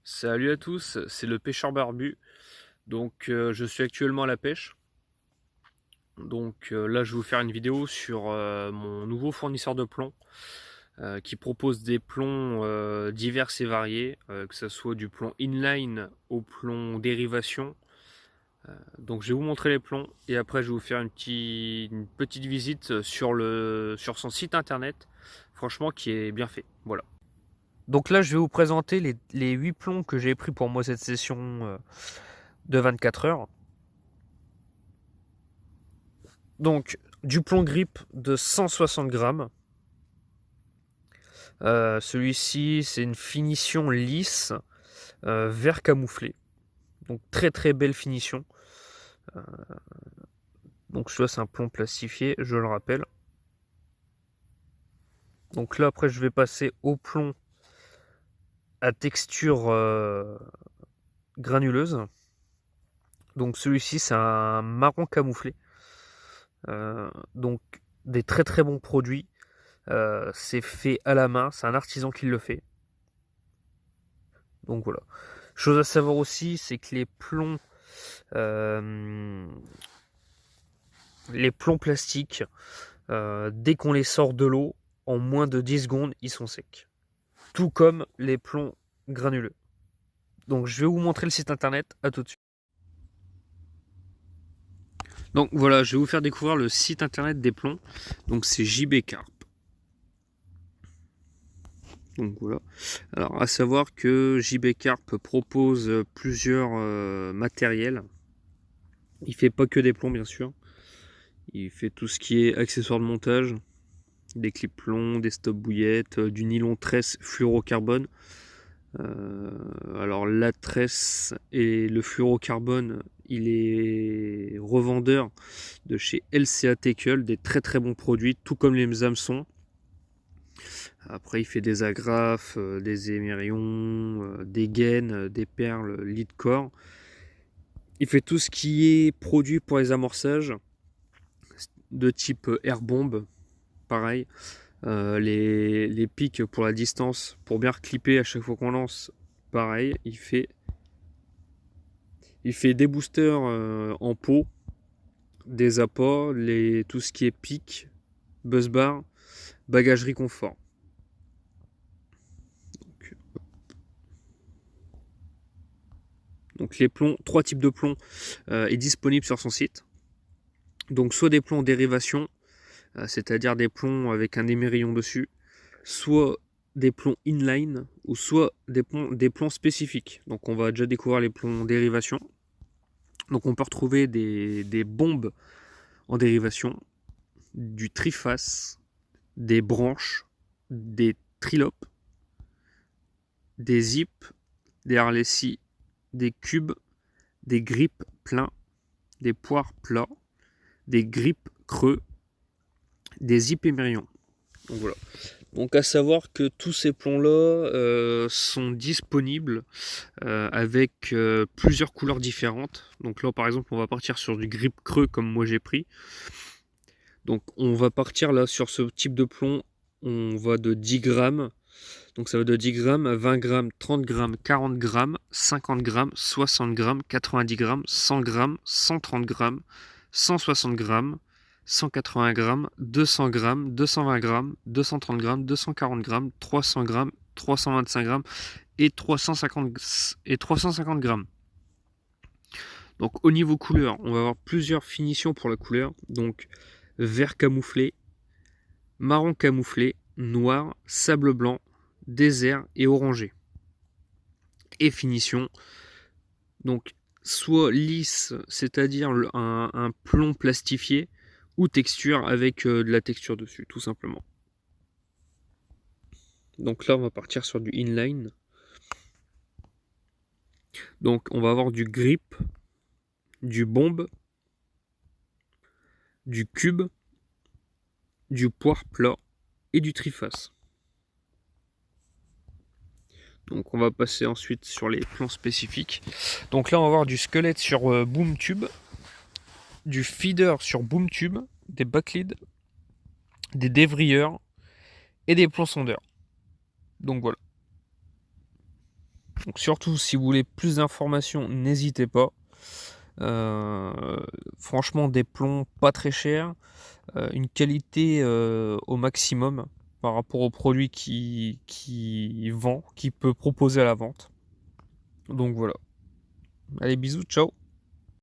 Salut à tous, c'est le pêcheur barbu. Je suis actuellement à la pêche. Là je vais vous faire une vidéo sur mon nouveau fournisseur de plomb qui propose des plombs divers et variés, que ce soit du plomb inline au plomb dérivation. Donc je vais vous montrer les plombs et après je vais vous faire une petite visite sur son site internet, franchement qui est bien fait. Voilà. Donc là, je vais vous présenter les 8 plombs que j'ai pris pour moi cette session de 24 heures. Donc, du plomb grip de 160 grammes. Celui-ci, c'est une finition lisse, vert camouflé. Donc, très très belle finition. Euh, donc, ça, c'est un plomb plastifié, je le rappelle. Donc là, après, je vais passer au plomb à texture granuleuse. Donc, celui-ci, c'est un marron camouflé. Donc, des très très bons produits. C'est fait à la main, c'est un artisan qui le fait. Donc voilà. Chose à savoir aussi, c'est que euh, les plombs plastiques, dès qu'on les sort de l'eau, en moins de 10 secondes, ils sont secs. Tout comme les plombs granuleux. Donc je vais vous montrer le site internet, à tout de suite. Donc voilà, je vais vous faire découvrir le site internet des plombs. Donc c'est JB Carp. Donc voilà. Alors à savoir que JB Carp propose plusieurs matériels. Il fait pas que des plombs bien sûr. Il fait tout ce qui est accessoires de montage, des clips plombs, des stop bouillettes, du nylon tresse fluorocarbone. Alors la tresse et le fluorocarbone, il est revendeur de chez LCA Tackle, des très très bons produits, tout comme les hameçons. Après, il fait des agrafes, des émerions, des gaines, des perles, lead core. Il fait tout ce qui est produit pour les amorçages, de type air bomb, pareil. Les pics pour la distance, pour bien reclipper à chaque fois qu'on lance, pareil. Il fait des boosters en pot, des appâts, tout ce qui est pic, buzz bar, bagagerie confort. Donc les plombs, 3 types de plombs est disponible sur son site. Donc soit des plombs en dérivation, c'est-à-dire des plombs avec un émerillon dessus, soit des plombs inline, ou soit des plombs spécifiques. Donc on va déjà découvrir les plombs en dérivation. Donc on peut retrouver des bombes en dérivation, du triface, des branches, des trilopes, des zips, des harlessis, des cubes, des grippes pleins, des poires plats, des grippes creux, des zips émerions. Donc voilà. Donc à savoir que tous ces plombs-là sont disponibles avec plusieurs couleurs différentes. Donc là par exemple on va partir sur du grip creux comme moi j'ai pris. Donc on va partir là sur ce type de plomb, on va de 10 grammes. Donc ça va de 10 grammes à 20 grammes, 30 grammes, 40 grammes, 50 grammes, 60 grammes, 90 grammes, 100 grammes, 130 grammes, 160 grammes, 180 grammes, 200 grammes, 220 grammes, 230 grammes, 240 grammes, 300 grammes, 325 grammes et 350 grammes. Donc au niveau couleur, on va avoir plusieurs finitions pour la couleur. Donc vert camouflé, marron camouflé, noir, sable blanc, désert et orangé. Et finition, donc soit lisse, c'est-à-dire un plomb plastifié, ou texture avec de la texture dessus, tout simplement. Donc là, on va partir sur du inline. Donc on va avoir du grip, du bombe, du cube, du poire plat et du triface. Donc on va passer ensuite sur les plans spécifiques. Donc là on va avoir du squelette sur boom tube, du feeder sur boom tube, des backlids, des dévrilleurs et des plans sondeurs. Donc voilà. Donc surtout si vous voulez plus d'informations, n'hésitez pas. Franchement, des plombs pas très chers, une qualité au maximum par rapport au produit qui vend, qui peut proposer à la vente. Donc voilà. Allez, bisous, ciao.